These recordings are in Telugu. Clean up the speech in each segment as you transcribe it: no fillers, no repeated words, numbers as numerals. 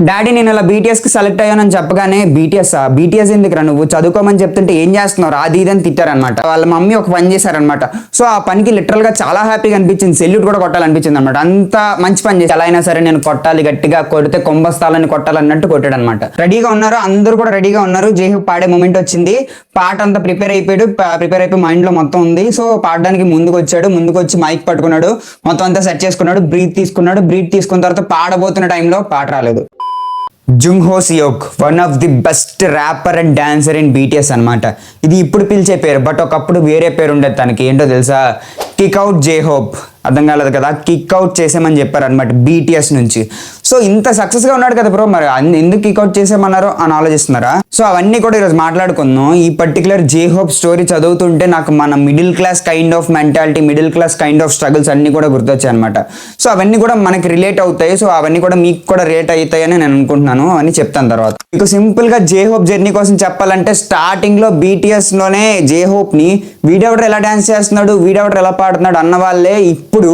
డాడీ నేను ఇలా బీటీఎస్కి సెలెక్ట్ అయ్యానని చెప్పగానే బీటీఎస్ ఎందుకురా నువ్వు చదువుకోమని చెప్తుంటే ఏం చేస్తున్నావు అది ఇది అని తిట్టారనమాట. వాళ్ళ మమ్మీ ఒక పని చేశారనమాట. సో ఆ పనికి లిటరల్ గా చాలా హ్యాపీగా అనిపించింది, సెల్యూట్ కూడా కొట్టాలనిపించింది అనమాట. అంత మంచి పని చేసి ఎలా అయినా సరే నేను కొట్టాలి, గట్టిగా కొడితే కొంబస్తాలని కొట్టాలన్నట్టు కొట్టాడు అనమాట. రెడీగా ఉన్నారు, అందరూ కూడా రెడీగా ఉన్నారు. జేహూప్ పాడే మూమెంట్ వచ్చింది, పాట అంతా ప్రిపేర్ అయిపోయి మైండ్ లో మొత్తం ఉంది. సో పాడడానికి ముందుకు వచ్చి మైక్ పట్టుకున్నాడు, మొత్తం అంతా సెట్ చేసుకున్నాడు, బ్రీత్ తీసుకున్న తర్వాత పాడబోతున్న టైంలో పాట రాలేదు. Jung Hoseok one of the best rapper and dancer in BTS అనమాట. ఇది ఇప్పుడు పిలిచే పేరు, బట్ ఒకప్పుడు వేరే పేరు ఉండేది తనకి. ఏంటో తెలుసా? కిక్అవుట్ జేహోప్. అర్థం కాలేదు కదా, కిక్అవుట్ చేసామని చెప్పారు అనమాట బీటీఎస్ నుంచి. సో ఇంత సక్సెస్ గా ఉన్నాడు కదా బ్రో, మరి ఎందుకు కిక్అవుట్ చేసామన్నారో అని ఆలోచిస్తున్నారా? సో అవన్నీ కూడా ఈరోజు మాట్లాడుకుందాం. ఈ పర్టికులర్ జేహోప్ స్టోరీ చదువుతుంటే నాకు మన middle class kind of mentality, middle class kind of struggles అన్ని కూడా గుర్తొచ్చాయి అనమాట. సో అవన్నీ కూడా మనకి రిలేట్ అవుతాయి. సో అవన్నీ కూడా మీకు కూడా రిలేట్ అవుతాయని నేను అనుకుంటున్నాను, అని చెప్తాను తర్వాత. మీకు సింపుల్ గా జేహోప్ జర్నీ కోసం చెప్పాలంటే, స్టార్టింగ్ లో బీటీఎస్ లోనే జేహోప్ ని వీడెవడర్ ఎలా డాన్స్ చేస్తున్నాడు, వీడెవడర్ ఎలా పాడుతున్నాడు అన్న వాళ్ళే ఇప్పుడు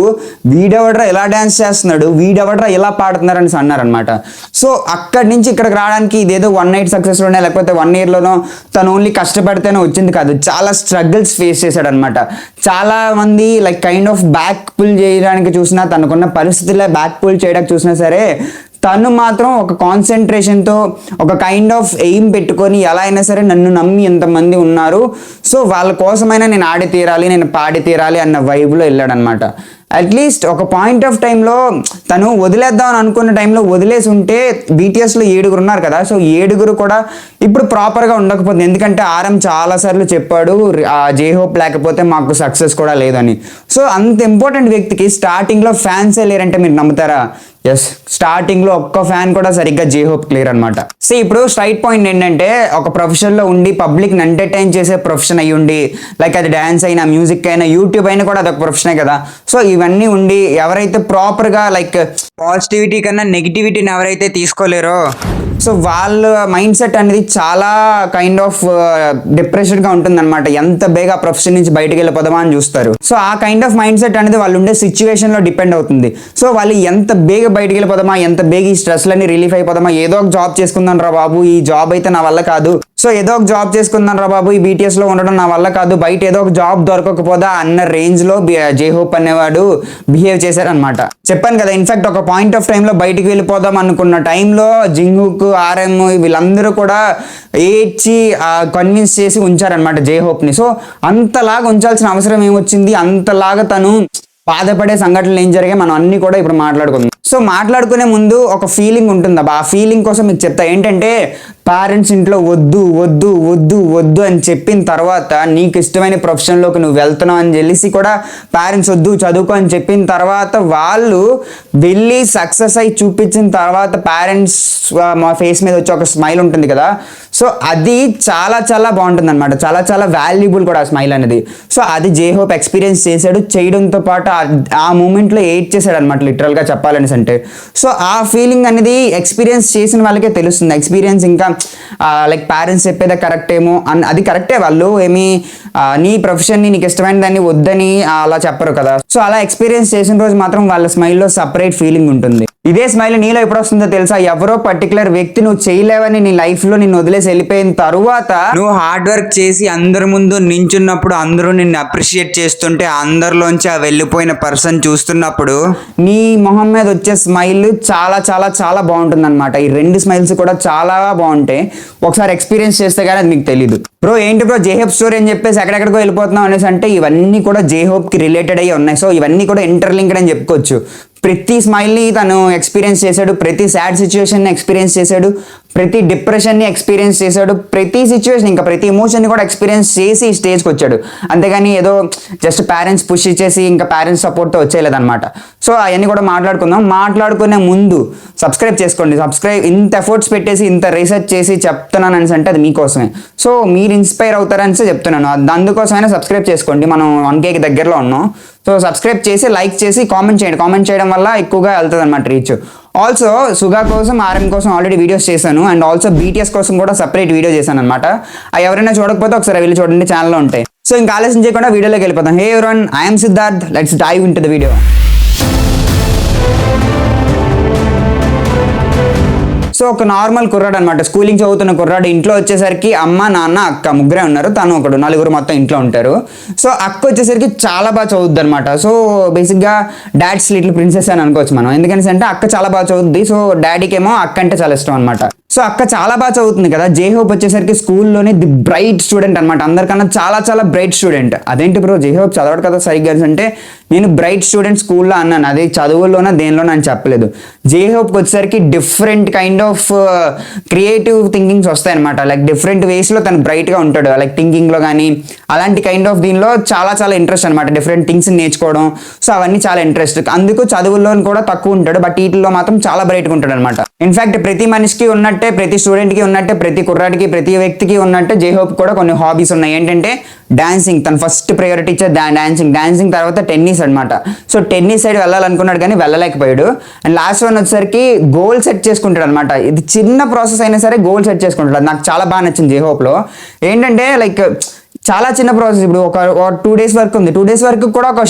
వీడెవడరా ఎలా డాన్స్ చేస్తున్నాడు, వీడెవడరా ఎలా పాడుతున్నారు అని అన్నారనమాట. సో అక్కడి నుంచి ఇక్కడికి రావడానికి ఇదేదో 1 night సక్సెస్ లోనే లేకపోతే 1 year లోనో తను ఓన్లీ కష్టపడితేనే వచ్చింది కాదు, చాలా స్ట్రగుల్స్ ఫేస్ చేశాడు అనమాట. చాలా మంది like kind of back pull చేయడానికి చూసినా, తనకున్న పరిస్థితుల్లో బ్యాక్ పుల్ చేయడానికి చూసినా సరే, తను మాత్రం ఒక కాన్సన్ట్రేషన్తో ఒక కైండ్ ఆఫ్ ఎయిమ్ పెట్టుకొని ఎలా అయినా సరే నన్ను నమ్మి ఎంతమంది ఉన్నారు, సో వాళ్ళ కోసమైనా నేను ఆడి తీరాలి, నేను పాడి తీరాలి అన్న వైబ్లో వెళ్ళాడనమాట. అట్లీస్ట్ ఒక పాయింట్ ఆఫ్ టైంలో తను వదిలేద్దాం అని అనుకున్న టైంలో వదిలేసి ఉంటే, బీటీఎస్లో 7 ఉన్నారు కదా, సో 7 కూడా ఇప్పుడు ప్రాపర్గా ఉండకపోతుంది. ఎందుకంటే ఆర్ఎం చాలాసార్లు చెప్పాడు, ఆ జేహోప్ లేకపోతే మాకు సక్సెస్ కూడా లేదని. సో అంత ఇంపార్టెంట్ వ్యక్తికి స్టార్టింగ్లో ఫ్యాన్సే లేరంటే మీరు నమ్ముతారా? ఎస్, స్టార్టింగ్ లో ఒక్క ఫ్యాన్ కూడా సరిగ్గా జేహోప్ క్లియర్ అనమాట. సో ఇప్పుడు స్ట్రైట్ పాయింట్ ఏంటంటే, ఒక ప్రొఫెషన్ లో ఉండి పబ్లిక్ ని ఎంటర్టైన్ చేసే ప్రొఫెషన్ అయ్యి ఉండి, లైక్ అది డాన్స్ అయినా, మ్యూజిక్ అయినా, యూట్యూబ్ అయినా కూడా అదొక ప్రొఫెషనే కదా. సో ఇవన్నీ ఉండి ఎవరైతే ప్రాపర్ గా లైక్ పాజిటివిటీ కన్నా నెగిటివిటీని ఎవరైతే తీసుకోలేరో, సో వాళ్ళ మైండ్ సెట్ అనేది చాలా కైండ్ ఆఫ్ డిప్రెషన్ గా ఉంటుంది అనమాట. ఎంత బేగా ప్రొఫెషన్ నుంచి బయటకు వెళ్ళిపోదామా అని చూస్తారు. సో ఆ కైండ్ ఆఫ్ మైండ్ సెట్ అనేది వాళ్ళు ఉండే సిచ్యువేషన్ లో డిపెండ్ అవుతుంది. సో వాళ్ళు ఎంత బేగా బయటకు వెళ్ళిపోదామా, ఎంత బేగా ఈ స్ట్రెస్లన్నీ రిలీఫ్ అయిపోదామా, ఏదో ఒక జాబ్ చేసుకుందాం రా బాబు, ఈ జాబ్ అయితే నా వల్ల కాదు, సో ఏదో ఒక జాబ్ చేసుకుందాం రా బాబు, ఈ బీటీఎస్ లో ఉండడం నా వల్ల కాదు, బయట ఏదో ఒక జాబ్ దొరకకపోదా అన్న రేంజ్ లో జేహోప్ అనేవాడు బిహేవ్ చేశారనమాట. చెప్పాను కదా, ఇన్ఫాక్ట్ ఒక పాయింట్ ఆఫ్ టైంలో బయటికి వెళ్ళిపోదాం అనుకున్న టైంలో జింగుక్, ఆర్ఎం వీళ్ళందరూ కూడా ఏడ్చి కన్విన్స్ చేసి ఉంచారనమాట జేహోప్ ని. సో అంతలాగా ఉంచాల్సిన అవసరం ఏమొచ్చింది, అంతలాగా తను బాధపడే సంఘటనలు ఏం జరిగాయి మనం అన్ని కూడా ఇప్పుడు మాట్లాడుకుందాం. సో మాట్లాడుకునే ముందు ఒక ఫీలింగ్ ఉంటుంది, ఆ ఫీలింగ్ కోసం మీకు చెప్తా. ఏంటంటే, పేరెంట్స్ ఇంట్లో వద్దు వద్దు వద్దు వద్దు అని చెప్పిన తర్వాత, నీకు ఇష్టమైన ప్రొఫెషన్లోకి నువ్వు వెళ్తున్నావు అని తెలిసి కూడా పేరెంట్స్ వద్దు చదువుకో అని చెప్పిన తర్వాత, వాళ్ళు వెళ్ళి సక్సెస్ అయి చూపించిన తర్వాత పేరెంట్స్ మా ఫేస్ మీద వచ్చి ఒక స్మైల్ ఉంటుంది కదా, సో అది చాలా చాలా బాగుంటుంది అనమాట. చాలా చాలా వాల్యుబుల్ కూడా ఆ స్మైల్ అనేది. సో అది జేహోప్ ఎక్స్పీరియన్స్ చేశాడు. చేయడంతో పాటు ఆ మూమెంట్లో ఎయిట్ చేశాడు అనమాట, లిటరల్గా చెప్పాలని అంటే. సో ఆ ఫీలింగ్ అనేది ఎక్స్పీరియన్స్ చేసిన వాళ్ళకే తెలుస్తుంది. ఎక్స్పీరియన్స్ ఇంకా లైక్ పేరెంట్స్ చెప్పేది కరెక్ట్ ఏమో అది కరెక్టే, వాళ్ళు ఏమి నీ ప్రొఫెషన్ని నీకు ఇష్టమైన దాన్ని వద్దని అలా చెప్పరు కదా. సో అలా ఎక్స్పీరియన్స్ చేసిన రోజు మాత్రం వాళ్ళ స్మైల్లో సపరేట్ ఫీలింగ్ ఉంటుంది. ఇదే స్మైల్ నీలో ఎప్పుడు వస్తుందో తెలుసా? ఎవరో పర్టికులర్ వ్యక్తి నువ్వు చేయలేవని నీ లైఫ్ లో నిన్ను వదిలేసి వెళ్ళిపోయిన తరువాత, నువ్వు హార్డ్ వర్క్ చేసి అందరి ముందు నించున్నప్పుడు, అందరూ నిన్ను అప్రిషియేట్ చేస్తుంటే, అందరిలోంచి ఆ వెళ్ళిపోయిన పర్సన్ చూస్తున్నప్పుడు నీ మొహం మీద వచ్చే స్మైల్ చాలా చాలా చాలా బాగుంటుంది అనమాట. ఈ 2 స్మైల్స్ కూడా చాలా బాగుంటాయి. ఒకసారి ఎక్స్పీరియన్స్ చేస్తే కానీ అది మీకు తెలియదు. బ్రో ఏంటి బ్రో జేహోప్ స్టోరీ అని చెప్పేసి ఎక్కడెక్కడికో వెళ్ళిపోతున్నాం అనేసి అంటే, ఇవన్నీ కూడా జేహోప్ కి రిలేటెడ్ అయ్యి ఉన్నాయి. సో ఇవన్నీ కూడా ఇంటర్లింక్డ్ అని చెప్పుకోవచ్చు. ప్రతి స్మైల్ని తను ఎక్స్పీరియన్స్ చేశాడు, ప్రతి సాడ్ సిచ్యువేషన్ని ఎక్స్పీరియన్స్ చేశాడు, ప్రతి డిప్రెషన్ని ఎక్స్పీరియన్స్ చేశాడు, ప్రతి సిచ్యువేషన్ ఇంకా ప్రతి ఎమోషన్ని కూడా ఎక్స్పీరియన్స్ చేసి స్టేజ్కి వచ్చాడు. అంతేగాని ఏదో జస్ట్ పేరెంట్స్ పుష్ ఇచ్చేసి ఇంకా పేరెంట్స్ సపోర్ట్తో వచ్చేయలేదన్నమాట. సో అవన్నీ కూడా మాట్లాడుకుందాం. మాట్లాడుకునే ముందు సబ్స్క్రైబ్ చేసుకోండి. ఇంత ఎఫర్ట్స్ పెట్టేసి ఇంత రీసెర్చ్ చేసి చెప్తున్నాను అనేసి అంటే అది మీకోసమే. సో మీరు ఇన్స్పైర్ అవుతారని చెప్తున్నాను, అందుకోసమైనా సబ్స్క్రైబ్ చేసుకోండి. మనం 1Kకి దగ్గరలో ఉన్నాం. సో సబ్స్క్రైబ్ చేసి, లైక్ చేసి, కామెంట్ చేయండి. కామెంట్ చేయడం వల్ల ఎక్కువగా వెళ్తుంది అనమాట రీచ్. ఆల్సో సుగా కోసం, ఆర్ఎం కోసం ఆల్రెడీ వీడియోస్ చేశాను, అండ్ ఆల్సో బీటీఎస్ కోసం కూడా సపరేట్ వీడియో చేశాను అనమాట. అవి ఎవరైనా చూడకపోతే ఒకసారి వెళ్ళి చూడండి, ఛానల్లో ఉంటాయి. సో ఇంకా ఆలస్యం చేయకుండా వీడియోలోకి వెళ్ళిపోతాం. Hey everyone, I'm Siddharth, let's dive into the video. So ఒక నార్మల్ కుర్రాడు అనమాట, స్కూలింగ్ చదువుతున్న కుర్రాడు. ఇంట్లో వచ్చేసరికి అమ్మ నాన్న అక్క ముగ్గురే ఉన్నారు, తను ఒకడు, నలుగురు మొత్తం ఇంట్లో ఉంటారు. సో అక్క వచ్చేసరికి చాలా బాగా చదువుద్ది అనమాట. సో బేసిక్గా డాడ్స్ లిటిల్ ప్రిన్సెస్ అని అనుకోవచ్చు మనం, ఎందుకంటే అంటే అక్క చాలా బాగా చదువుద్ది. సో డాడీకి ఏమో అక్క అంటే చాలా ఇష్టం అనమాట. సో అక్క చాలా బాగా చదువుతుంది కదా. జే హోప్ వచ్చేసరికి స్కూల్లోనే ది బ్రైట్ స్టూడెంట్ అనమాట, అందరికన్నా చాలా చాలా బ్రైట్ స్టూడెంట్. అదేంటి బ్రో జే హోప్ చదవడు కదా సరిగ్గా అంటే, నేను బ్రైట్ స్టూడెంట్ స్కూల్లో అన్నాను, అది చదువుల్లోనా దేనిలోనా అని చెప్పలేదు. జే హోప్కి వచ్చేసరికి different kind of creative thinkings వస్తాయన్నమాట. లైక్ డిఫరెంట్ వేస్లో తను బ్రైట్గా ఉంటాడు, లైక్ థింకింగ్లో కానీ అలాంటి కైండ్ ఆఫ్ దీనిలో చాలా చాలా ఇంట్రెస్ట్ అనమాట, డిఫరెంట్ థింగ్స్ నేర్చుకోవడం. సో అవన్నీ చాలా ఇంట్రెస్ట్, అందుకు చదువుల్లో కూడా తక్కువ ఉంటాడు, బట్ వీటిలో మాత్రం చాలా బ్రైట్గా ఉంటాడు అనమాట. ఇన్ఫాక్ట్ ప్రతి మనిషికి ఉన్నట్టే, ప్రతి స్టూడెంట్కి ఉన్నట్టే, ప్రతి కుర్రాడికి, ప్రతి వ్యక్తికి ఉన్నట్టే జే హోప్ కూడా కొన్ని హాబీస్ ఉన్నాయి. ఏంటంటే డాన్సింగ్, తన ఫస్ట్ ప్రయారిటీ ఇచ్చే డాన్సింగ్ తర్వాత టెన్నిస్ అనమాట. సో టెన్నిస్ సైడ్ వెళ్ళాలనుకున్నాడు కానీ వెళ్ళలేకపోయాడు. అండ్ లాస్ట్ వన్ వచ్చేసరికి గోల్ సెట్ చేసుకుంటాడు అనమాట. ఇది చిన్న ప్రాసెస్ అయినా సరే గోల్ సెట్ చేసుకుంటాడు, నాకు చాలా బాగా నచ్చింది జే హోప్లో. ఏంటంటే లైక్ చాలా చిన్న ప్రాసెస్. ఇప్పుడు ఒక 2 days వర్క్ ఉంది, 2 days వరకు కూడా ఒక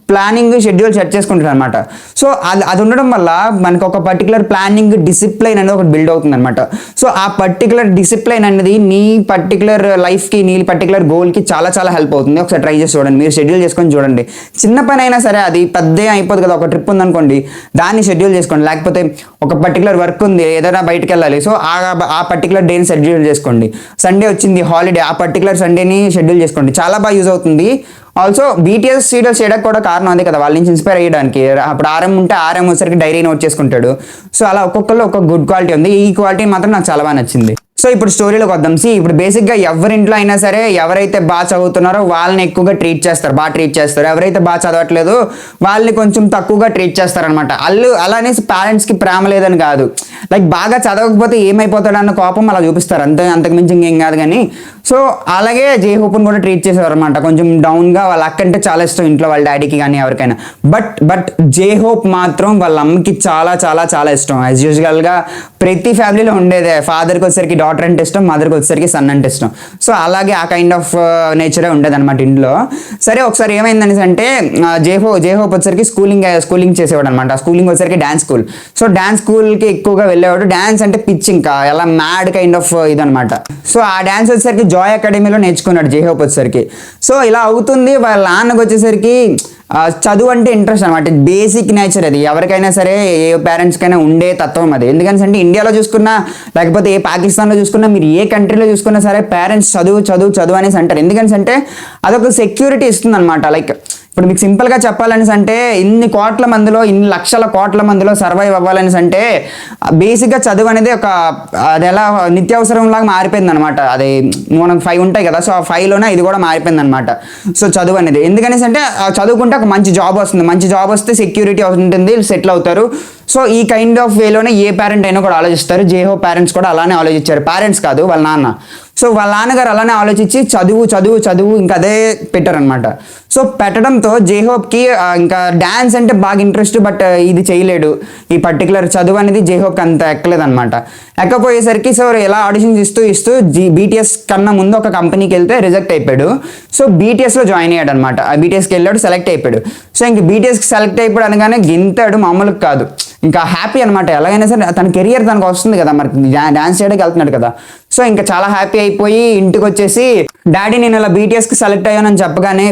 ప్లానింగ్ షెడ్యూల్ సెట్ చేసుకుంటారు అనమాట. సో అది ఉండడం వల్ల మనకు ఒక పర్టికులర్ ప్లానింగ్ డిసిప్లైన్ అనేది ఒకటి బిల్డ్ అవుతుంది అనమాట. సో ఆ పర్టికులర్ డిసిప్లైన్ అనేది నీ పర్టికులర్ లైఫ్కి, నీ పర్టికులర్ గోల్కి చాలా చాలా హెల్ప్ అవుతుంది. ఒకసారి ట్రై చేసి చూడండి, మీరు షెడ్యూల్ చేసుకొని చూడండి. చిన్న పని అయినా సరే, అది పెద్ద అయిపోతుంది కదా, ఒక ట్రిప్ ఉందనుకోండి దాన్ని షెడ్యూల్ చేసుకోండి, లేకపోతే ఒక పర్టికులర్ వర్క్ ఉంది ఏదైనా బయటకు వెళ్ళాలి, సో ఆ పర్టికులర్ డేని షెడ్యూల్ చేసుకోండి. సండే వచ్చింది హాలిడే, ఆ పర్టికులర్ సండేని షెడ్యూల్ చేసుకోండి, చాలా బాగా యూజ్ అవుతుంది. ఆల్సో బీటీఎస్ సీరియల్స్ చేయడానికి కూడా కారణం అదే కదా, వాళ్ళ నుంచి ఇన్స్పైర్ అయ్యడానికి. అప్పుడు ఆర్ఎం ఉంటే ఆర్ఎం వచ్చేసరికి డైరీ నోట్ చేసుకుంటాడు. సో అలా ఒక్కొక్కరు ఒక్కొక్క గుడ్ క్వాలిటీ ఉంది, ఈ క్వాలిటీ మాత్రం నాకు చాలా బాగా నచ్చింది. సో ఇప్పుడు స్టోరీలోకి వద్దాం. ఇప్పుడు బేసిక్గా ఎవరింట్లో అయినా సరే ఎవరైతే బాగా చదువుతున్నారో వాళ్ళని ఎక్కువగా ట్రీట్ చేస్తారు, బాగా ట్రీట్ చేస్తారు. ఎవరైతే బాగా చదవట్లేదు వాళ్ళని కొంచెం తక్కువగా ట్రీట్ చేస్తారనమాట. అలానే పేరెంట్స్కి ప్రేమ లేదని కాదు, లైక్ బాగా చదవకపోతే ఏమైపోతాడు అన్న కోపం అలా చూపిస్తారు, అంతకు మించి ఇంకేం కాదు. కానీ సో అలాగే జే హోప్ని కూడా ట్రీట్ చేసేవారు అనమాట, కొంచెం డౌన్గా. వాళ్ళ అక్క అంటే చాలా ఇష్టం ఇంట్లో, వాళ్ళ డాడీకి కానీ ఎవరికైనా. బట్ జే హోప్ మాత్రం వాళ్ళ అమ్మకి చాలా చాలా చాలా ఇష్టం. యాజ్ యూజువల్గా ప్రతి ఫ్యామిలీలో ఉండేదే, ఫాదర్కి వచ్చేసరికి డాటర్ అంటే ఇష్టం, మదర్కి వచ్చేసరికి సన్ అంటే ఇష్టం. సో అలాగే ఆ కైండ్ ఆఫ్ నేచరే ఉండేది అనమాట ఇంట్లో. సరే ఒకసారి ఏమైందని అంటే జే హోప్ వచ్చేసరికి స్కూలింగ్ చేసేవాడు అనమాట. స్కూలింగ్ వచ్చేసరికి డాన్స్ స్కూల్. సో డాన్స్ స్కూల్కి ఎక్కువగా వెళ్ళేవాడు. డాన్స్ అంటే పిచ్, ఇంకా ఎలా మ్యాడ్ కైండ్ ఆఫ్ ఇదనమాట. సో ఆ డాన్స్ వచ్చేసరికి జాయ్ అకాడమీలో నేర్చుకున్నాడు జే హోప్ వచ్చేసరికి. సో ఇలా అవుతుంది. వాళ్ళ నాన్నకు వచ్చేసరికి చదువు అంటే ఇంట్రెస్ట్ అనమాట, బేసిక్ నేచర్ అది, ఎవరికైనా సరే ఏ పేరెంట్స్కైనా ఉండే తత్వం అది. ఎందుకంటే ఇండియాలో చూసుకున్నా లేకపోతే ఏ పాకిస్తాన్లో చూసుకున్నా, మీరు ఏ కంట్రీలో చూసుకున్నా సరే పేరెంట్స్ చదువు అనేసి అంటారు. ఎందుకంటే అదొక సెక్యూరిటీ ఇస్తుంది అనమాట. లైక్ ఇప్పుడు మీకు సింపుల్గా చెప్పాలని అంటే, ఇన్ని లక్షల కోట్ల మందిలో సర్వైవ్ అవ్వాలని అంటే బేసిక్గా చదువు అనేది అది ఎలా నిత్యావసరం లాగా మారిపోయింది అనమాట. అది మనకు 5 ఉంటాయి కదా, సో ఆ 5లోనే ఇది కూడా మారిపోయింది అనమాట. సో చదువు అనేది ఎందుకనేసి అంటే చదువుకుంటే ఒక మంచి జాబ్ వస్తుంది, మంచి జాబ్ వస్తే సెక్యూరిటీ ఉంటుంది, సెటిల్ అవుతారు. సో ఈ కైండ్ ఆఫ్ వేలోనే ఏ పేరెంట్ అయినా కూడా ఆలోచిస్తారు. జే హోప్ పేరెంట్స్ కూడా అలానే ఆలోచించారు, పేరెంట్స్ కాదు వాళ్ళ నాన్న. సో వాళ్ళ నాన్నగారు అలానే ఆలోచించి చదువు ఇంకా అదే పెట్టారనమాట. సో పెట్టడంతో జే హోప్కి ఇంకా డ్యాన్స్ అంటే బాగా ఇంట్రెస్ట్, బట్ ఇది చేయలేడు. ఈ పర్టికులర్ చదువు అనేది జే హోప్కి అంత ఎక్కలేదు అనమాట. ఎక్కపోయేసరికి సో ఎలా ఆడిషన్స్ ఇస్తూ బీటీఎస్ కన్నా ముందు ఒక కంపెనీకి వెళ్తే రిజెక్ట్ అయిపోయాడు. సో బీటీఎస్లో జాయిన్ అయ్యాడు అనమాట. బీటీఎస్కి వెళ్ళాడు, సెలెక్ట్ అయిపోయాడు. సో ఇంక బీటీఎస్కి సెలెక్ట్ అయిపోయాడు అనగానే గింతాడు, మామూలుగా కాదు, ఇంకా హ్యాపీ అనమాట. ఎలాగైనా సరే తన కెరియర్ తనకు వస్తుంది కదా, మరి డాన్స్ చేయడానికి వెళ్తున్నాడు కదా. సో ఇంకా చాలా హ్యాపీ అయిపోయి ఇంటికి వచ్చేసి, డాడీ నేను ఇలా బీటీఎస్కి సెలెక్ట్ అయ్యానని చెప్పగానే,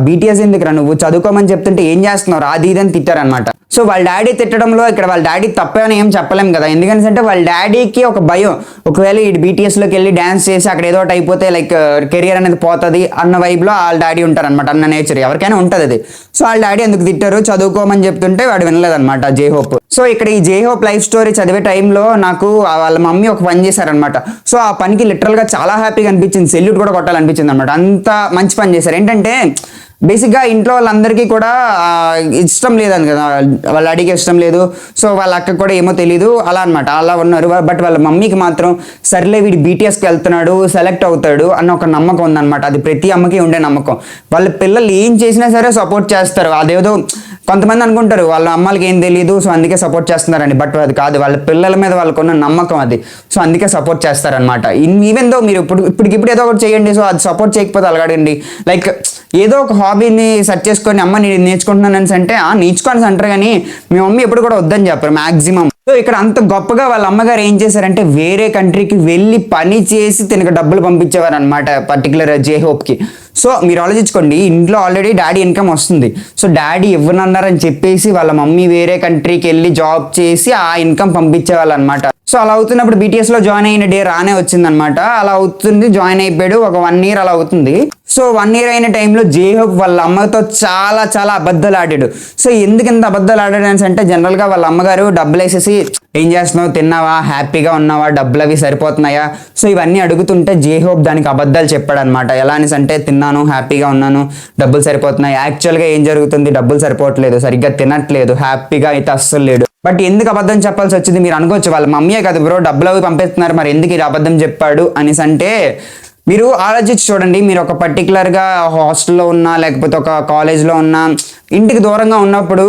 బీటీఎస్ ఎందుకురా నువ్వు చదువుకోమని చెప్తుంటే ఏం చేస్తున్నావు అది ఇదని తిట్టారనమాట. సో వాళ్ళ డాడీ తిట్టడంలో ఇక్కడ వాళ్ళ డాడీ తప్పని ఏం చెప్పలేం కదా, ఎందుకంటే వాళ్ళ డాడీకి ఒక భయం, ఒకవేళ ఈ బీటీఎస్లోకి వెళ్ళి డ్యాన్స్ చేసి అక్కడ ఏదో ఒకటి అయిపోతే లైక్ కెరియర్ అనేది పోతుంది అన్న వైబ్లో వాళ్ళ డాడీ ఉంటారనమాట, అన్న నేచర్ ఎవరికైనా ఉంటుంది అది. సో వాళ్ళ డాడీ ఎందుకు తిట్టారు, చదువుకోమని చెప్తుంటే వాడు వినలేదనమాట జే హోప్. సో ఇక్కడ ఈ జే హోప్ లైఫ్ స్టోరీ చదివే టైంలో నాకు వాళ్ళ మమ్మీ ఒక పని చేశారనమాట. సో ఆ పనికి లిటరల్గా చాలా హ్యాపీగా అనిపించింది, సెల్యూట్ కూడా కొట్టాలనిపించింది అనమాట. అంత మంచి పని చేశారు. ఏంటంటే బేసిక్గా ఇంట్లో వాళ్ళందరికీ కూడా ఇష్టం లేదని కదా, వాళ్ళ డాడీకి ఇష్టం లేదు, సో వాళ్ళ అక్కకి కూడా ఏమో తెలీదు, అలా అనమాట, అలా ఉన్నారు. బట్ వాళ్ళ మమ్మీకి మాత్రం సర్లే వీడు బీటీఎస్కి వెళ్తున్నాడు, సెలెక్ట్ అవుతాడు అన్న ఒక నమ్మకం ఉందన్నమాట. అది ప్రతి అమ్మకి ఉండే నమ్మకం. వాళ్ళ పిల్లలు ఏం చేసినా సరే సపోర్ట్ చేస్తారు. అదేదో కొంతమంది అనుకుంటారు వాళ్ళ అమ్మలకి ఏం తెలియదు సో అందుకే సపోర్ట్ చేస్తున్నారని, బట్ అది కాదు, వాళ్ళ పిల్లల మీద వాళ్ళకున్న నమ్మకం అది. సో అందుకే సపోర్ట్ చేస్తారనమాట. ఈవెన్ దో మీరు ఇప్పటికిప్పుడు ఏదో ఒకటి చేయండి, సో అది సపోర్ట్ చేయకపోతే అలగడండి. లైక్ ఏదో ఒక హాబీని సెర్చ్ చేసుకొని అమ్మ నేను నేర్చుకుంటున్నాను అంటే నేర్చుకోవాల్సి అంటారు, కానీ మీ మమ్మీ ఎప్పుడు కూడా వద్దని చెప్పారు మ్యాక్సిమం. సో ఇక్కడ అంత గొప్పగా వాళ్ళ అమ్మగారు ఏం చేశారంటే వేరే కంట్రీకి వెళ్ళి పని చేసి తనకు డబ్బులు పంపించేవారు అనమాట, పర్టికులర్ జే హోప్కి. సో మీరు ఆలోచించుకోండి, ఇంట్లో ఆల్రెడీ డాడీ ఇన్కమ్ వస్తుంది, సో డాడీ ఇవ్వనన్నారని చెప్పేసి వాళ్ళ మమ్మీ వేరే కంట్రీకి వెళ్ళి జాబ్ చేసి ఆ ఇన్కమ్ పంపించేవాళ్ళు అనమాట. సో అలా అవుతున్నప్పుడు BTSలో జాయిన్ అయిన డే రానే వచ్చిందనమాట. అలా అవుతుంది, జాయిన్ అయిపోయాడు. ఒక 1 year అలా అవుతుంది. సో 1 year అయిన టైంలో జే హోప్ వాళ్ళ అమ్మతో చాలా చాలా అబద్ధాలు ఆడాడు. సో ఎందుకు ఇంత అబద్ధాలు ఆడాడు అంటే జనరల్గా వాళ్ళ అమ్మగారు డబ్బులు వేసేసి ఏం చేస్తున్నావు, తిన్నావా, హ్యాపీగా ఉన్నావా, డబ్బులు అవి సరిపోతున్నాయా, సో ఇవన్నీ అడుగుతుంటే జే హోప్ దానికి అబద్ధాలు చెప్పాడు అనమాట. ఎలా అంటే తిన్నాను, హ్యాపీగా ఉన్నాను, డబ్బులు సరిపోతున్నాయి. యాక్చువల్గా ఏం జరుగుతుంది, డబ్బులు సరిపోవట్లేదు, సరిగ్గా తినట్లేదు, హ్యాపీగా అయితే అస్సలు లేడు. బట్ ఎందుకు అబద్ధం చెప్పాల్సి వచ్చింది మీరు అనుకోవచ్చు, వాళ్ళ మమ్మీయే కదా బ్రో డబ్బులు అవి పంపిస్తున్నారు, మరి ఎందుకు ఇది అబద్ధం చెప్పాడు అనేసి అంటే మీరు ఆలోచించి చూడండి. మీరు ఒక పర్టికులర్గా హాస్టల్లో ఉన్నా లేకపోతే ఒక కాలేజ్లో ఉన్నా, ఇంటికి దూరంగా ఉన్నప్పుడు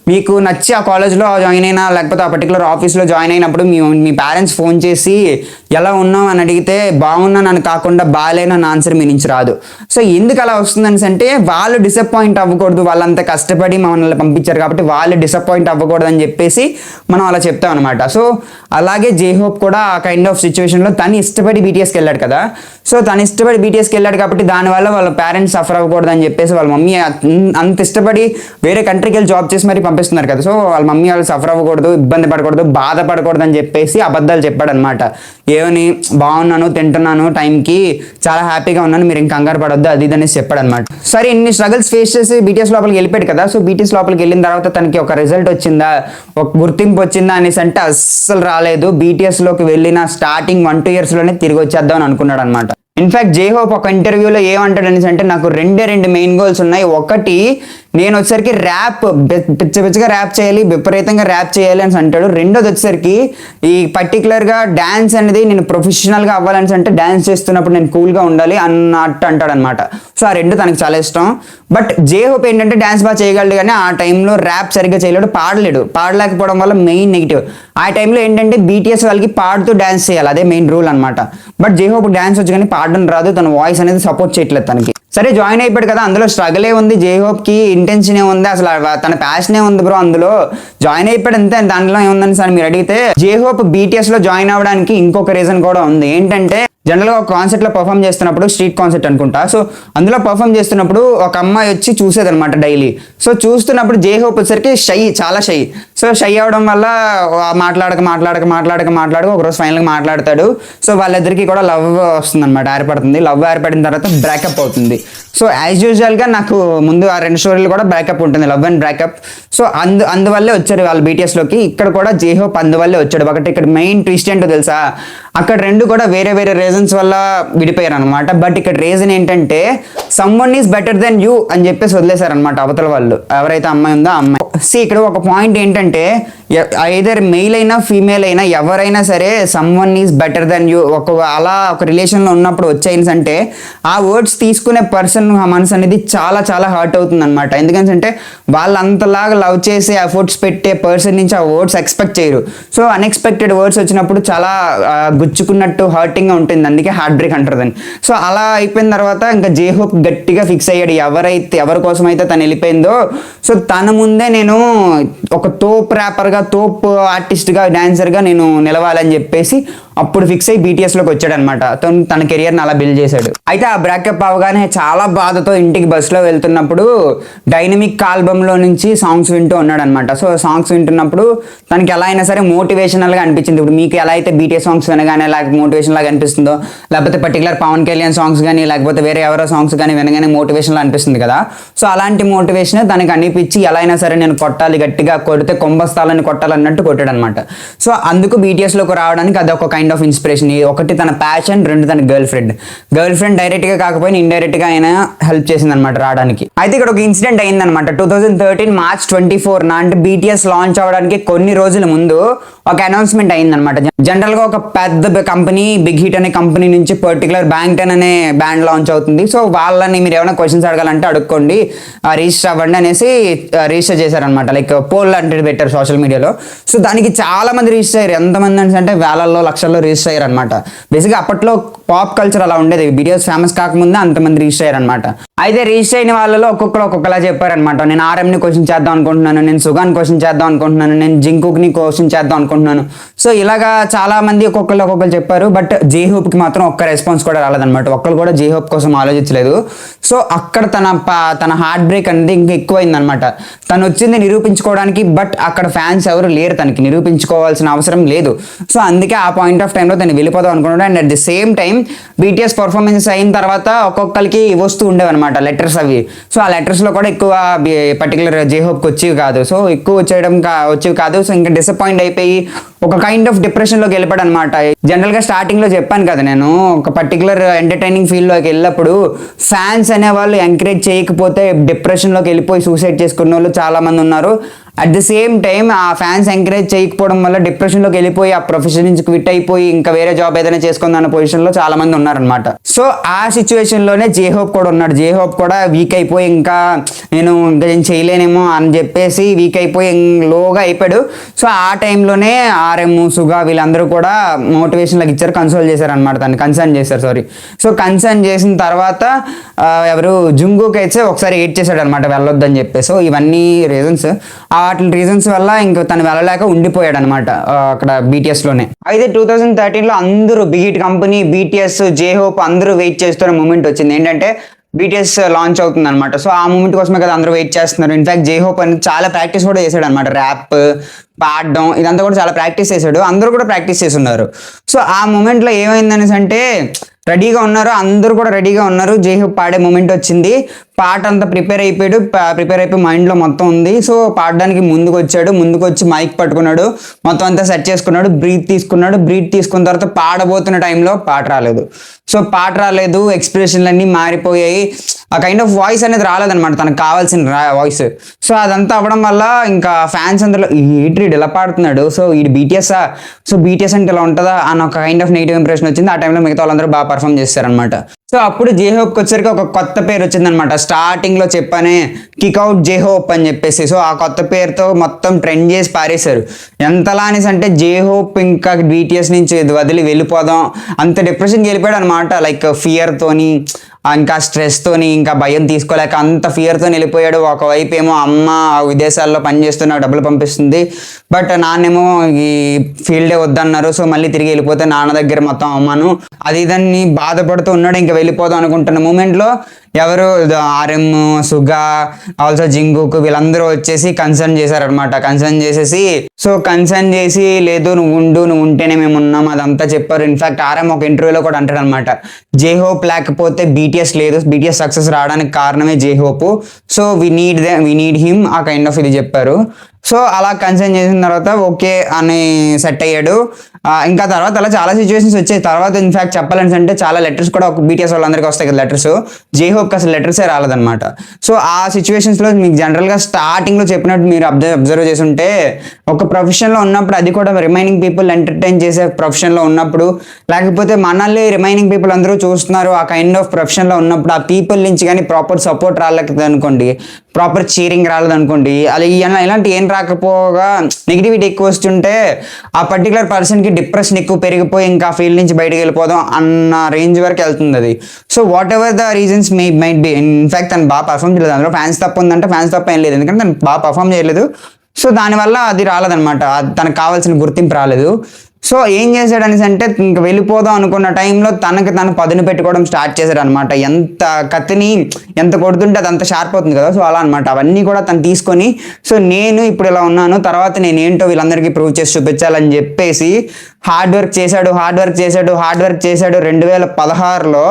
మీకు నచ్చి ఆ కాలేజ్లో జాయిన్ అయినా లేకపోతే ఆ పర్టికులర్ ఆఫీస్లో జాయిన్ అయినప్పుడు మీ పేరెంట్స్ ఫోన్ చేసి ఎలా ఉన్నావు అని అడిగితే బాగున్నాను కాకుండా బాగాలేనని ఆన్సర్ మీ నుంచి రాదు. సో ఎందుకు అలా వస్తుందని అంటే వాళ్ళు డిసప్పాయింట్ అవ్వకూడదు, వాళ్ళంతా కష్టపడి మనల్ని పంపించారు కాబట్టి వాళ్ళు డిసప్పాయింట్ అవ్వకూడదు అని చెప్పేసి మనం అలా చెప్తాం అనమాట. సో అలాగే జే హోప్ కూడా ఆ కైండ్ ఆఫ్ సిచ్యువేషన్లో తను ఇష్టపడి BTSకి వెళ్ళాడు కదా. సో తను ఇష్టపడి BTSకి వెళ్ళాడు కాబట్టి దానివల్ల వాళ్ళ పేరెంట్స్ సఫర్ అవ్వకూడదు అని చెప్పేసి వాళ్ళ మమ్మీ అంత ఇష్టపడి వేరే కంట్రీకి వెళ్ళి జాబ్ చేసి మరీ పంపిస్తున్నారు కదా. సో వాళ్ళ మమ్మీ వాళ్ళు సఫర్ అవ్వకూడదు, ఇబ్బంది పడకూడదు, బాధపడకూడదు అని చెప్పేసి అబద్ధాలు చెప్పాడు అనమాట. ఏమని, బాగున్నాను, తింటున్నాను, టైంకి చాలా హ్యాపీగా ఉన్నాను, మీరు ఇంకా కంగారు పడొద్దు, అది ఇది అనేసి చెప్పాడు అనమాట. సరే ఇన్ని స్ట్రగుల్స్ ఫేస్ చేసి BTS లోపలికి వెళ్ళిపోయాడు కదా. సో BTS లోపలికి వెళ్ళిన తర్వాత తనకి ఒక రిజల్ట్ వచ్చిందా, ఒక గుర్తింపు వచ్చిందా అనేసి అంటే అస్సలు రాలేదు. BTSలోకి వెళ్ళిన స్టార్టింగ్ 1-2 yearsలోనే తిరిగి వచ్చేద్దాం అని అనుకున్నాడు అనమాట. ఇన్ఫాక్ట్ జే హోప్ ఒక ఇంటర్వ్యూలో ఏమంటాడు అనేసి అంటే నాకు రెండు మెయిన్ గోల్స్ ఉన్నాయి. ఒకటి, నేను వచ్చేసరికి ర్యాప్ పిచ్చగా ర్యాప్ చేయాలి, విపరీతంగా ర్యాప్ చేయాలి అని అంటాడు. రెండోది వచ్చేసరికి ఈ పర్టికులర్గా డ్యాన్స్ అనేది నేను ప్రొఫెషనల్గా అవ్వాలని అంటే డ్యాన్స్ చేస్తున్నప్పుడు నేను కూల్గా ఉండాలి అన్నట్టు అంటాడు అనమాట. సో ఆ రెండు తనకు చాలా ఇష్టం. బట్ జే హోప్ ఏంటంటే డ్యాన్స్ బాగా చేయగలడు కానీ ఆ టైంలో ర్యాప్ సరిగ్గా చేయలేడు, పాడలేకపోవడం వల్ల మెయిన్ నెగిటివ్. ఆ టైంలో ఏంటంటే BTS వాళ్ళకి పాడుతూ డ్యాన్స్ చేయాలి, అదే మెయిన్ రూల్ అనమాట. బట్ జే హోప్ డ్యాన్స్ వచ్చి కానీ పాడడం రాదు, తన వాయిస్ అనేది సపోర్ట్ చేయట్లేదు తనకి. సరే జాయిన్ అయిపోయాడు కదా, అందులో స్ట్రగుల్ ఉంది, జే హోప్కి ఇంటెన్షన్ ఏముంది, అసలు తన ప్యాషన్ ఉంది బ్రో, అందులో జాయిన్ అయిపోయాడు అంతే. దాంట్లో ఏముందని సార్ మీరు అడిగితే జే హోప్ BTSలో జాయిన్ అవ్వడానికి ఇంకొక రీజన్ కూడా ఉంది. ఏంటంటే జనరల్గా ఒక కాన్సర్ట్లో పర్ఫామ్ చేస్తున్నప్పుడు, స్ట్రీట్ కాన్సర్ట్ అనుకుంటా, సో అందులో పర్ఫామ్ చేస్తున్నప్పుడు ఒక అమ్మాయి వచ్చి చూసేదనమాట డైలీ. సో చూస్తున్నప్పుడు జే హోప్ వచ్చేసరికి చాలా షై. సో షై అవడం వల్ల మాట్లాడక ఒకరోజు ఫైనల్గా మాట్లాడతాడు. సో వాళ్ళిద్దరికి కూడా లవ్ వస్తుంది అనమాట, ఏర్పడుతుంది. లవ్ ఏర్పడిన తర్వాత బ్రేకప్ అవుతుంది. సో యాజ్ యూజువల్గా నాకు ముందు ఆ 2 స్టోరీలు కూడా బ్రేకప్ ఉంటుంది, లవ్ అండ్ బ్రేకప్. సో అందువల్లే వచ్చారు వాళ్ళు BTSలోకి. ఇక్కడ కూడా జే హోప్ అందువల్లే వచ్చాడు. ఒకటి ఇక్కడ మెయిన్ ట్విస్ట్ ఏంటో తెలుసా, అక్కడ 2 కూడా వేరే రీజన్స్ వల్ల విడిపోయారు అనమాట. బట్ ఇక్కడ రీజన్ ఏంటంటే someone is better than you అని చెప్పేసి వదిలేశారు అనమాట అవతల వాళ్ళు, ఎవరైతే అమ్మాయి ఉందో ఆ అమ్మాయి. ఇక్కడ ఒక పాయింట్ ఏంటంటే ఐదర్ మెయిల్ అయినా ఫీమేల్ అయినా ఎవరైనా సరే someone is better than you అలా ఒక రిలేషన్లో ఉన్నప్పుడు వచ్చాయిన్స్ అంటే ఆ వర్డ్స్ తీసుకునే పర్సన్ మనసు అనేది చాలా చాలా హర్ట్ అవుతుంది అనమాట. ఎందుకంటే వాళ్ళు అంతలాగా లవ్ చేసి ఎఫర్ట్స్ పెట్టే పర్సన్ నుంచి ఆ వర్డ్స్ ఎక్స్పెక్ట్ చేయరు. సో అన్ఎక్స్పెక్టెడ్ వర్డ్స్ వచ్చినప్పుడు చాలా గుచ్చుకున్నట్టు హర్టింగ్గా ఉంటుంది, అందుకే హార్ట్ బ్రేక్ అంటారు దాన్ని. సో అలా అయిపోయిన తర్వాత ఇంకా జే హోప్ గట్టిగా ఫిక్స్ అయ్యాడు, ఎవరి కోసం అయితే తను వెళ్ళిపోయిందో సో తన ముందే నేను ఒక తోప్ ర్యాపర్గా, తోప్ ఆర్టిస్ట్గా, డాన్సర్గా నేను నిలవాలని చెప్పేసి అప్పుడు ఫిక్స్ అయ్యి BTSలోకి వచ్చాడు అనమాట. తన కెరియర్ని అలా బిల్డ్ చేశాడు. అయితే ఆ బ్రేకప్ అవగానే చాలా బాధతో ఇంటికి బస్సులో వెళ్తున్నప్పుడు డైనమిక్ ఆల్బమ్లో నుంచి సాంగ్స్ వింటూ ఉన్నాడు అనమాట. సో సాంగ్స్ వింటున్నప్పుడు తనకి ఎలా అయినా సరే మోటివేషనల్గా అనిపించింది. ఇప్పుడు మీకు ఎలా అయితే BTS సాంగ్స్ వినగానే మోటివేషన్ లాగా అనిపిస్తుందో, లేకపోతే పర్టికులర్ పవన్ కళ్యాణ్ సాంగ్స్ కానీ లేకపోతే వేరే ఎవరో సాంగ్స్ కానీ వినగానే మోటివేషన్లా అనిపిస్తుంది కదా. సో అలాంటి మోటివేషన్ తనకి అనిపించి ఎలా అయినా సరే నేను కొట్టాలి, గట్టిగా కొడితే కొంబస్తాలని కొట్టాలన్నట్టు కొట్టాడు అనమాట. సో అందుకు BTSలోకి రావడానికి అదొక కైండ్ ఆఫ్ ఇన్స్పిరేషన్. ఒకటి తన ప్యాషన్, 2 తన గర్ల్ ఫ్రెండ్ డైరెక్ట్గా కాకపోయినా ఇండైరెక్ట్గా అయినా హెల్ప్ చేసింది అనమాట రావడానికి. అయితే ఇక్కడ ఒక ఇన్సిడెంట్ అయిందనమాట. 2013 March 24 అంటే BTS లాంచ్ అవ్వడానికి కొన్ని రోజుల ముందు ఒక అనౌన్స్మెంట్ అయిందనమాట. జనరల్గా ఒక పెద్ద కంపెనీ, బిగ్ హిట్ అనే కంపెనీ నుంచి పర్టికులర్ బ్యాంగ్టన్ అనే బ్యాండ్ లాంచ్ అవుతుంది. సో వాళ్ళని మీరు ఏమైనా క్వశ్చన్స్ అడగాలంటే అడుక్కోండి, రిజిస్టర్ అవ్వండి అనేసి రిజిస్టర్ చేశారనమాట. లైక్ పోల్ అంటే పెట్టారు సోషల్ మీడియాలో. సో దానికి చాలా మంది రిజిస్టర్ అయ్యారు. ఎంతమంది అంటే వేలల్లో లక్షల్లో రిజిస్టర్ అయ్యారు అనమాట. బేసిక్గా అప్పట్లో పాప్ కల్చర్ అలా ఉండేది, BTS ఫేమస్ కాకముందే అంతమంది రిజిస్టర్ అయ్యారు అనమాట. అయితే రిజిస్టర్ అయిన వాళ్ళలో ఒక్కొక్కలా చెప్పారనమాట. నేను ఆర్ఎంని క్వశ్చన్ చేద్దాం అనుకుంటున్నాను, నేను సుగాన్ క్వశ్చన్ చేద్దాం అనుకుంటున్నాను, నేను జింకుక్ని క్వశ్చన్ చేద్దాం అనుకుంటున్నాను. సో ఇలాగా చాలా మంది ఒక్కొక్కరు చెప్పారు. బట్ జే హోప్కి మాత్రం ఒక్క రెస్పాన్స్ కూడా రాలేదన్నమాట. ఒక్కరు కూడా జే హోప్ కోసం ఆలోచించలేదు. సో అక్కడ తన హార్ట్ బ్రేక్ అనేది ఇంకా ఎక్కువైందనమాట. తను వచ్చింది నిరూపించుకోవడానికి, బట్ అక్కడ ఫ్యాన్స్ ఎవరు లేరు, తనకి నిరూపించుకోవాల్సిన అవసరం లేదు. సో అందుకే ఆ పాయింట్ ఆఫ్ టైంలో తను వెళ్ళిపోదాం అనుకున్నాడు. And at the same time BTS performance అయిన తర్వాత ఒక్కొక్కరికి వస్తూ ఉండేవన్నమాట లెటర్స్ అవి. సో ఆ లెటర్స్ లో కూడా ఎక్కువ పర్టికులర్ జే హోప్కి వచ్చేవి కాదు. సో ఎక్కువ వచ్చేవి కాదు. సో ఇంకా డిసప్పాయింట్ అయిపోయి ఒక కైండ్ ఆఫ్ డిప్రెషన్ లోకి వెళ్ళిపోయాడు అనమాట. జనరల్ గా స్టార్టింగ్ లో చెప్పాను కదా, నేను ఒక పర్టికులర్ ఎంటర్టైనింగ్ ఫీల్డ్ లోకి వెళ్ళినప్పుడు ఫ్యాన్స్ అనే వాళ్ళు ఎంకరేజ్ చేయకపోతే డిప్రెషన్ లోకి వెళ్ళిపోయి సూసైడ్ చేసుకున్న వాళ్ళు చాలా మంది ఉన్నారు. అట్ ది సేమ్ టైం ఆ ఫ్యాన్స్ ఎంకరేజ్ చేయకపోవడం వల్ల డిప్రెషన్లోకి వెళ్ళిపోయి ఆ ప్రొఫెషన్ నుంచి క్విట్ అయిపోయి ఇంకా వేరే జాబ్ ఏదైనా చేసుకుందన్న పొజిషన్లో చాలా మంది ఉన్నారనమాట. సో ఆ సిచ్యువేషన్లోనే జే హోప్ కూడా ఉన్నాడు. జే హోప్ కూడా వీక్ అయిపోయి ఇంకా నేను చేయలేనేమో అని చెప్పేసి వీక్ అయిపోయి లోగా అయిపోయాడు. సో ఆ టైంలోనే ఆర్ఎం, సుగా వీళ్ళందరూ కూడా మోటివేషన్ లాగా ఇచ్చారు, కన్సోల్ చేశారు అనమాట, దాన్ని కన్సర్న్ చేశారు. సో కన్సర్న్ చేసిన తర్వాత ఎవరు జుంగుకి అయితే ఒకసారి ఎయిట్ చేశాడు అనమాట వెళ్ళొద్దని చెప్పి. సో ఇవన్నీ రీజన్స్, వాటి రీజన్స్ వల్ల ఇంకా తను వెళ్ళలేక ఉండిపోయాడు అనమాట అక్కడ బీటీఎస్ లోనే. అయితే 2013లో అందరూ బిగ్ కంపెనీ, బీటీఎస్, జే హోప్ అందరూ వెయిట్ చేస్తున్న మూమెంట్ వచ్చింది. ఏంటంటే బీటీఎస్ లాంచ్ అవుతుంది అనమాట. సో ఆ మూమెంట్ కోసమే కదా అందరూ వెయిట్ చేస్తున్నారు. ఇన్ఫాక్ట్ జే హోప్ అని చాలా ప్రాక్టీస్ కూడా చేశాడు అనమాట. ర్యాప్ పాడడం ఇదంతా కూడా చాలా ప్రాక్టీస్ చేశాడు. అందరూ కూడా ప్రాక్టీస్ చేసి ఉన్నారు. సో ఆ మూమెంట్లో ఏమైందనేసి అంటే రెడీగా ఉన్నారు, అందరూ కూడా రెడీగా ఉన్నారు. జే హోప్ పాడే మూమెంట్ వచ్చింది. పాట అంతా ప్రిపేర్ అయిపోయి మైండ్లో మొత్తం ఉంది. సో పాడడానికి ముందుకు వచ్చి మైక్ పట్టుకున్నాడు, మొత్తం అంతా సెట్ చేసుకున్నాడు, బ్రీత్ తీసుకున్న తర్వాత పాడబోతున్న టైంలో పాట రాలేదు. ఎక్స్ప్రెషన్లు అన్నీ మారిపోయాయి. ఆ కైండ్ ఆఫ్ వాయిస్ అనేది రాలేదన్నమాట, తనకు కావాల్సిన వాయిస్. సో అదంతా అవ్వడం వల్ల ఇంకా ఫ్యాన్స్ అందరిలో ఈట్రీడ్ ఇలా పాడుతున్నాడు, సో ఈ బీటీఎస్ఆ, సో బీటీఎస్ అంటే ఇలా ఉంటుందా అన్న ఒక కైండ్ ఆఫ్ నెగిటివ్ ఇంప్రెషన్ వచ్చింది. ఆ టైంలో మిగతా వాళ్ళందరూ బాగా పర్ఫామ్ చేస్తారనమాట. సో అప్పుడు జే హోప్కి వచ్చరికి ఒక కొత్త పేరు వచ్చిందనమాట. స్టార్టింగ్లో చెప్పానే కిక్అవుట్ జే హోప్ అని చెప్పేసి. సో ఆ కొత్త పేరుతో మొత్తం ట్రెండ్ చేసి పారేశారు. ఎంతలా అనేసి అంటే జే హోప్ ఇంకా బీటీఎస్ నుంచి వదిలి వెళ్ళిపోదాం అంత డిప్రెషన్కి వెళ్ళిపోయాడు అనమాట. లైక్ ఫియర్తోని, ఇంకా స్ట్రెస్తోని, ఇంకా భయం తీసుకోలేక అంత ఫియర్తో వెళ్ళిపోయాడు. ఒకవైపు ఏమో అమ్మ విదేశాల్లో పనిచేస్తున్నా డబ్బులు పంపిస్తుంది, బట్ నాన్నేమో ఈ ఫీల్డే వద్దన్నారు. సో మళ్ళీ తిరిగి వెళ్ళిపోతే నాన్న దగ్గర మొత్తం అమ్మాను అది ఇదని బాధపడుతూ ఉన్నాడు. ఇంకా వెళ్ళిపోదాం అనుకుంటున్న మూమెంట్లో ఎవరు ఆర్ఎం, సుగా, ఆల్సో జింగుక్ వీళ్ళందరూ వచ్చేసి కన్సర్న్ చేశారనమాట. కన్సర్న్ చేసి లేదు నువ్వు ఉంటేనే మేము ఉన్నాం అదంతా చెప్పారు. ఇన్ఫాక్ట్ ఆర్ఎం ఒక ఇంటర్వ్యూలో కూడా అంటాడు అనమాట, జే హోప్ లేకపోతే బీటీఎస్ లేదు, బీటీఎస్ సక్సెస్ రావడానికి కారణమే J hope, so we need him ఆ కైండ్ ఆఫ్ ఇది చెప్పారు. సో అలా కన్సర్న్ చేసిన తర్వాత ఓకే అని సెట్ అయ్యాడు. ఇంకా తర్వాత అలా చాలా సిచ్యువేషన్స్ వచ్చాయి. తర్వాత ఇన్ఫాక్ట్ చెప్పాలని అంటే చాలా లెటర్స్ కూడా ఒక బీటీఎస్ వాళ్ళందరికీ వస్తాయి కదా లెటర్స్, జే హోప్కి అసలు లెటర్సే రాలేదన్నమాట. సో ఆ సిచ్యువేషన్స్లో మీకు జనరల్గా స్టార్టింగ్లో చెప్పినట్టు మీరు అబ్జర్వ్ చేసి ఉంటే ఒక ప్రొఫెషన్లో ఉన్నప్పుడు, అది కూడా రిమైనింగ్ పీపుల్ ఎంటర్టైన్ చేసే ప్రొఫెషన్లో ఉన్నప్పుడు, లేకపోతే మనల్ని రిమైనింగ్ పీపుల్ అందరూ చూస్తున్నారు ఆ కైండ్ ఆఫ్ ప్రొఫెషన్లో ఉన్నప్పుడు, ఆ పీపుల్ నుంచి కానీ ప్రాపర్ సపోర్ట్ రాలేదు అనుకోండి, ప్రాపర్ చీరింగ్ రాలేదనుకోండి, అలా ఇలాంటి ఏం రాకపోగా నెగిటివిటీ ఎక్కువ వస్తుంటే ఆ పర్టికులర్ పర్సన్కి డిప్రెషన్ ఎక్కువ పెరిగిపోయి ఇంకా ఫీల్డ్ నుంచి బయటకు వెళ్ళిపోదాం అన్న రేంజ్ వరకు వెళ్తుంది అది. So what ever the reasons might be, in fact తను బాగా పర్ఫామ్ చేయలేదు. అందులో ఫ్యాన్స్ తప్పు ఉందంటే ఫ్యాన్స్ తప్ప ఏం లేదు, ఎందుకంటే తను బాగా పర్ఫామ్ చేయలేదు. సో దానివల్ల అది రాలేదనమాట, తనకు కావాల్సిన గుర్తింపు రాలేదు. సో ఏం చేశాడు అనేసి అంటే ఇంకా వెళ్ళిపోదాం అనుకున్న టైంలో తను పదును పెట్టుకోవడం స్టార్ట్ చేశాడు అనమాట. ఎంత కత్తిని ఎంత కొడుతుంటే అది అంత షార్ప్ అవుతుంది కదా, సో అలా అనమాట. అవన్నీ కూడా తను తీసుకొని, సో నేను ఇప్పుడు ఇలా ఉన్నాను, తర్వాత నేను ఏంటో వీళ్ళందరికీ ప్రూవ్ చేసి చూపించాలని చెప్పేసి హార్డ్ వర్క్ చేశాడు. 2016లో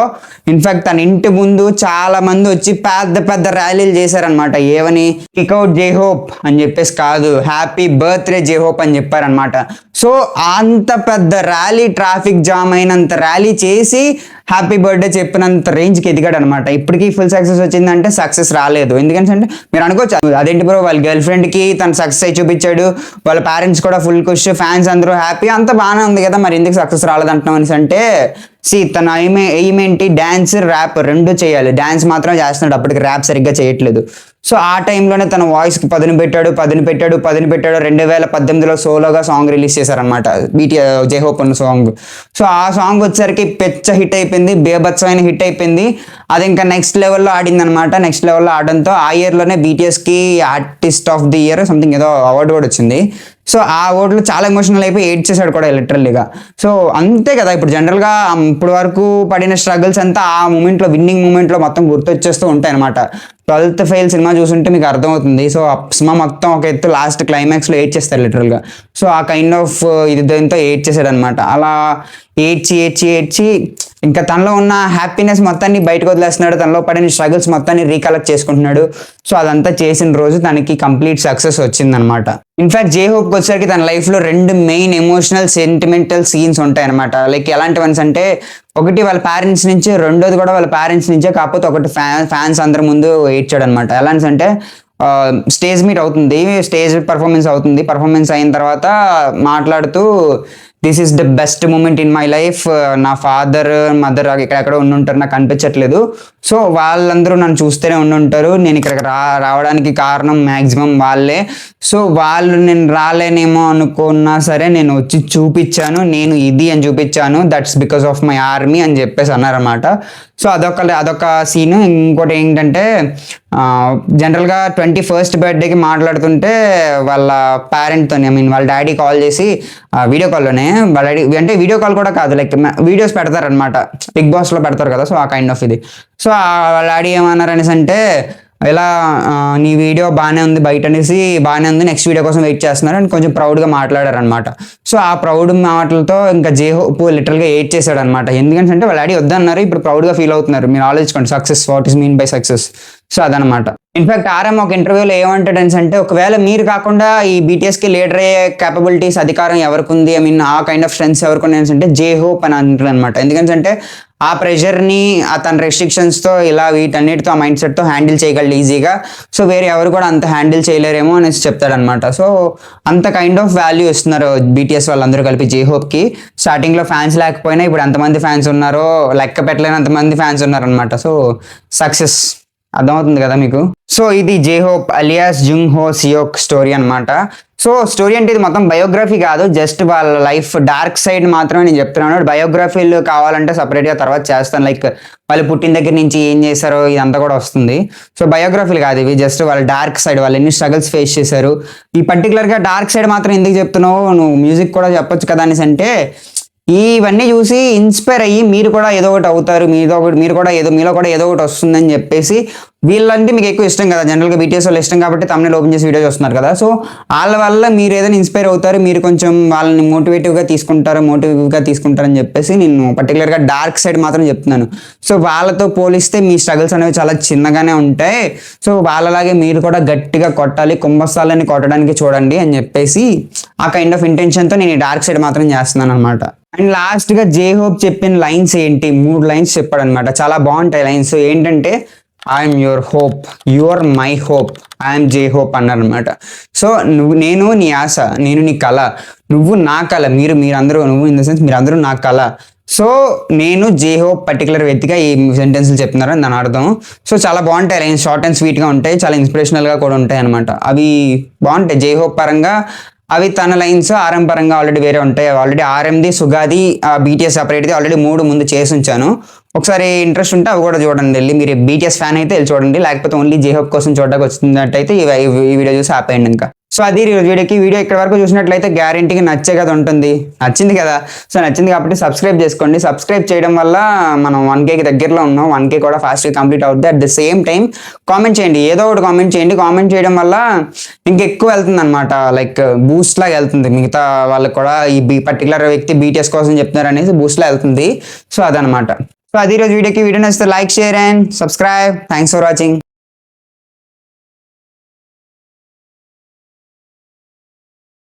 ఇన్ఫాక్ట్ తన ఇంటి ముందు చాలా మంది వచ్చి పెద్ద ర్యాలీలు చేశారనమాట. ఏమని, కిక్అవుట్ జే హోప్ అని చెప్పేసి కాదు, హ్యాపీ బర్త్డే జే హోప్ అని చెప్పారనమాట. సో అంత పెద్ద ర్యాలీ, ట్రాఫిక్ జామ్ అయినంత ర్యాలీ చేసి హ్యాపీ బర్త్డే చెప్పినంత రేంజ్కి ఎదిగాడు అనమాట. ఇప్పటికీ ఫుల్ సక్సెస్ వచ్చిందంటే సక్సెస్ రాలేదు. ఎందుకంటే మీరు అనుకోవచ్చు అదేంటి బ్రో, వాళ్ళ గర్ల్ ఫ్రెండ్కి తను సక్సెస్ అయి చూపించాడు, వాళ్ళ పేరెంట్స్ కూడా ఫుల్ ఖుష్, ఫ్యాన్స్ అందరూ హ్యాపీ, అంత బాగానే ఉంది కదా, మరి ఎందుకు సక్సెస్ రాలేదంటున్నాం అనేసి అంటే తన ఎయిమ్ ఏంటి, డ్యాన్స్ ర్యాప్ రెండు చేయాలి. డ్యాన్స్ మాత్రం చేస్తున్నాడు, అప్పటికి ర్యాప్ సరిగ్గా చేయట్లేదు. సో ఆ టైంలోనే తన వాయిస్కి పదును పెట్టాడు. 2018లో సోలోగా సాంగ్ రిలీజ్ చేశారనమాట, జై హోప్ అన్న సాంగ్. సో ఆ సాంగ్ వచ్చేసరికి పెచ్చ హిట్ అయిపోయింది, బేభత్సమైన హిట్ అయిపోయింది. అది ఇంకా నెక్స్ట్ లెవెల్లో ఆడింది అనమాట. నెక్స్ట్ లెవెల్లో ఆడడంతో ఆ ఇయర్లోనే BTSకి artist of the year something ఏదో అవార్డు కూడా వచ్చింది. సో ఆ అవార్డులో చాలా ఎమోషనల్ అయిపోయి ఏడ్ చేశాడు కూడా లిటరల్లీగా. సో అంతే కదా, ఇప్పుడు జనరల్గా ఇప్పుడు వరకు పడిన స్ట్రగుల్స్ అంతా ఆ మూమెంట్లో, విన్నింగ్ మూమెంట్లో మొత్తం గుర్తొచ్చేస్తూ ఉంటాయి అనమాట. 12th ఫెయిల్ సినిమా చూసుంటే మీకు అర్థమవుతుంది. సో ఆ సినిమా మొత్తం ఒక ఎత్తు, లాస్ట్ క్లైమాక్స్లో ఏడ్ చేస్తారు లిటరల్గా. సో ఆ కైండ్ ఆఫ్ ఇది దాంతో ఏడ్ చేశాడు అనమాట. అలా ఏడ్చి ఇంకా తనలో ఉన్న హ్యాపీనెస్ మొత్తాన్ని బయటకు వదిలేస్తున్నాడు, తనలో పడిన స్ట్రగుల్స్ మొత్తాన్ని రీకలెక్ట్ చేసుకుంటున్నాడు. సో అదంతా చేసిన రోజు తనకి కంప్లీట్ సక్సెస్ వచ్చిందనమాట. ఇన్ఫాక్ట్ జై హోప్కి వచ్చేసరికి తన లైఫ్లో 2 మెయిన్ ఎమోషనల్ సెంటిమెంటల్ సీన్స్ ఉంటాయన్నమాట. లైక్ ఎలాంటి వన్స్ అంటే, ఒకటి వాళ్ళ పేరెంట్స్ నుంచి, రెండోది కూడా వాళ్ళ పేరెంట్స్ నుంచే, కాకపోతే ఒకటి ఫ్యాన్స్ అందరి ముందు ఏడ్చాడు అనమాట. ఎలా అంటే స్టేజ్ మీట్ అవుతుంది, స్టేజ్ పర్ఫార్మెన్స్ అయిన తర్వాత మాట్లాడుతూ, this is the best moment in my life, నా ఫాదర్ మదర్ ఎక్కడెక్కడ ఉండుంటారు, నాకు అనిపించట్లేదు. సో వాళ్ళందరూ నన్ను చూస్తూనే ఉండుంటారు, నేను ఇక్కడికి రావడానికి కారణం మ్యాక్సిమం వాళ్ళే. సో వాళ్ళు నేను రాలేనేమో అనుకున్నా సరే నేను వచ్చి చూపించాను, నేను ఇది అని చూపించాను, that's because of my army అని చెప్పేసి అన్నారన్నమాట. సో అదొక సీన్. ఇంకోటి ఏంటంటే, జనరల్గా 21st బర్త్డేకి మాట్లాడుతుంటే వాళ్ళ పేరెంట్తో, వాళ్ళ డాడీ కాల్ చేసి వీడియో కాల్లోనే, వాళ్ళ డాడీ అంటే వీడియో కాల్ కూడా కాదు, లైక్ వీడియోస్ పెడతారనమాట, బిగ్ బాస్లో పెడతారు కదా. సో ఆ కైండ్ ఆఫ్ ఇది. సో వాళ్ళ డాడీ ఏమన్నారు అనేసి అంటే, ఇలా నీ వీడియో బాగానే ఉంది బయట అనేసి, బాగానే ఉంది, నెక్స్ట్ వీడియో కోసం వెయిట్ చేస్తున్నారు అని కొంచెం ప్రౌడ్గా మాట్లాడారనమాట. సో ఆ ప్రౌడ్ మాటలతో ఇంకా జై హోప్ లిటరల్గా ఏడ్ చేశాడు అనమాట. ఎందుకంటే వాళ్ళ డాడీ వద్దన్నారు, ఇప్పుడు ప్రౌడ్గా ఫీల్ అవుతున్నారు. మీరు ఆలోచించుకోండి, success, what is mean by success. So అదనమాట. ఇన్ఫాక్ట్ RM ఒక ఇంటర్వ్యూలో ఏమంటాడు అంటే, ఒకవేళ మీరు కాకుండా ఈ BTSకి లీడర్ అయ్యే క్యాపబిలిటీస్, అధికారం ఎవరికి ఉంది, ఆ కైండ్ ఆఫ్ స్ట్రెంగ్స్ ఎవరికి ఉన్నాయి అంటే జై హోప్ అని అంటారు అనమాట. ఎందుకంటే ఆ ప్రెషర్ని, తన రెస్ట్రిక్షన్స్తో, ఇలా వీటన్నిటితో, ఆ మైండ్ సెట్తో హ్యాండిల్ చేయగలడు ఈజీగా. సో వేరే ఎవరు కూడా అంత హ్యాండిల్ చేయలేరేమో అనేసి చెప్తాడనమాట. సో అంత కైండ్ ఆఫ్ వాల్యూ ఇస్తున్నారు BTS వాళ్ళందరూ కలిపి జై హోప్కి. స్టార్టింగ్లో ఫ్యాన్స్ లేకపోయినా ఇప్పుడు ఎంతమంది ఫ్యాన్స్ ఉన్నారో లెక్క పెట్టలేనంతమంది ఫ్యాన్స్ ఉన్నారనమాట. సో సక్సెస్ అర్థమవుతుంది కదా మీకు. సో ఇది జై హోప్ అలియాస్ జుంగ్ హో సియోక్ స్టోరీ అనమాట. సో స్టోరీ అంటే ఇది మొత్తం బయోగ్రఫీ కాదు, జస్ట్ వాళ్ళ లైఫ్ డార్క్ సైడ్ మాత్రమే నేను చెప్తున్నాను. బయోగ్రఫీలు కావాలంటే సపరేట్గా తర్వాత చేస్తాను, లైక్ వాళ్ళు పుట్టిన దగ్గర నుంచి ఏం చేశారో ఇదంతా కూడా వస్తుంది. సో బయోగ్రఫీలు కాదు ఇవి, జస్ట్ వాళ్ళ డార్క్ సైడ్, వాళ్ళు ఎన్ని స్ట్రగుల్స్ ఫేస్ చేశారు. ఈ పర్టికులర్గా డార్క్ సైడ్ మాత్రం ఎందుకు చెప్తున్నావు, నువ్వు మ్యూజిక్ కూడా చెప్పొచ్చు కదా అనేసి అంటే, ఇవన్నీ చూసి ఇన్స్పైర్ అయ్యి మీరు కూడా ఏదో ఒకటి అవుతారు, మీలో కూడా ఏదో ఒకటి వస్తుందని చెప్పేసి, వీళ్ళంటే మీకు ఎక్కువ ఇష్టం కదా, జనరల్గా BTS వాళ్ళు ఇష్టం కాబట్టి తమిళ ఓపెన్ చేసి వీడియో చూస్తున్నారు కదా. సో వాళ్ళ వల్ల మీరు ఏదైనా ఇన్స్పైర్ అవుతారు, మీరు కొంచెం వాళ్ళని మోటివేటివ్గా తీసుకుంటారని చెప్పేసి నేను పర్టికులర్గా డార్క్ సైడ్ మాత్రం చెప్తున్నాను. సో వాళ్ళతో పోలిస్తే మీ స్ట్రగుల్స్ అనేవి చాలా చిన్నగానే ఉంటాయి. సో వాళ్ళలాగే మీరు కూడా గట్టిగా కొట్టాలి, కుంభస్థలాన్ని కొట్టడానికి చూడండి అని చెప్పేసి ఆ కైండ్ ఆఫ్ ఇంటెన్షన్తో నేను ఈ డార్క్ సైడ్ మాత్రం చేస్తున్నాను అనమాట. అండ్ లాస్ట్గా జై హోప్ చెప్పిన లైన్స్ ఏంటి, 3 లైన్స్ చెప్పాడు అనమాట. చాలా బాగుంటాయి లైన్స్. ఏంటంటే, I'm your hope, your my hope, I'm జై హోప్ అన్నారు అనమాట. సో నేను నీ ఆశ, నేను నీ కళ, నువ్వు నా కళ, మీరందరూ, నువ్వు ఇన్ ద సెన్స్ మీరందరూ నా కళ. సో నేను జై హోప్ పర్టికులర్ వ్యక్తిగా ఈ సెంటెన్స్లు చెప్తున్నారని దాని అర్థం. సో చాలా బాగుంటాయి లైన్స్, షార్ట్ అండ్ స్వీట్గా ఉంటాయి, చాలా ఇన్స్పిరేషనల్గా కూడా ఉంటాయి అనమాట. అవి బాగుంటాయి జై హోప్ పరంగా. అవి తన లైన్స్ RM పరంగా ఆల్రెడీ వేరే ఉంటాయి. ఆల్రెడీ RMది, సుగాది, BTS సపరేట్ది ఆల్రెడీ 3 ముందు చేసి ఉంచాను. ఒకసారి ఇంట్రెస్ట్ ఉంటే అవి కూడా చూడండి వెళ్ళి. మీరు BTS ఫ్యాన్ అయితే వెళ్ళి చూడండి, లేకపోతే ఓన్లీ జై హోప్ కోసం చూడడానికి వచ్చినట్టయితే ఈ వీడియో చూసి ఆపేయండి ఇంకా. సో అది వీడియో ఇక్కడ వరకు చూసినట్లయితే గ్యారెంటీగా నచ్చే కదా ఉంటుంది, నచ్చింది కదా. సో నచ్చింది కాబట్టి సబ్స్క్రైబ్ చేసుకోండి. సబ్స్క్రైబ్ చేయడం వల్ల మనం 1Kకి దగ్గరలో ఉన్నాం, 1K కూడా ఫాస్ట్గా కంప్లీట్ అవుతుంది. At the same time comment చేయండి, ఏదో ఒకటి కామెంట్ చేయండి. కామెంట్ చేయడం వల్ల ఇంకెక్కువ వెళ్తుంది అనమాట, లైక్ బూస్ట్ లాగా వెళ్తుంది. మిగతా వాళ్ళకి కూడా ఈ పర్టికులర్ వ్యక్తి BTS కోసం చెప్తున్నారు అనేసి బూస్ట్ లా వెళ్తుంది. సో అదనమాట. సో అది వీడియో నచ్చితే like, share and subscribe. Thanks for watching.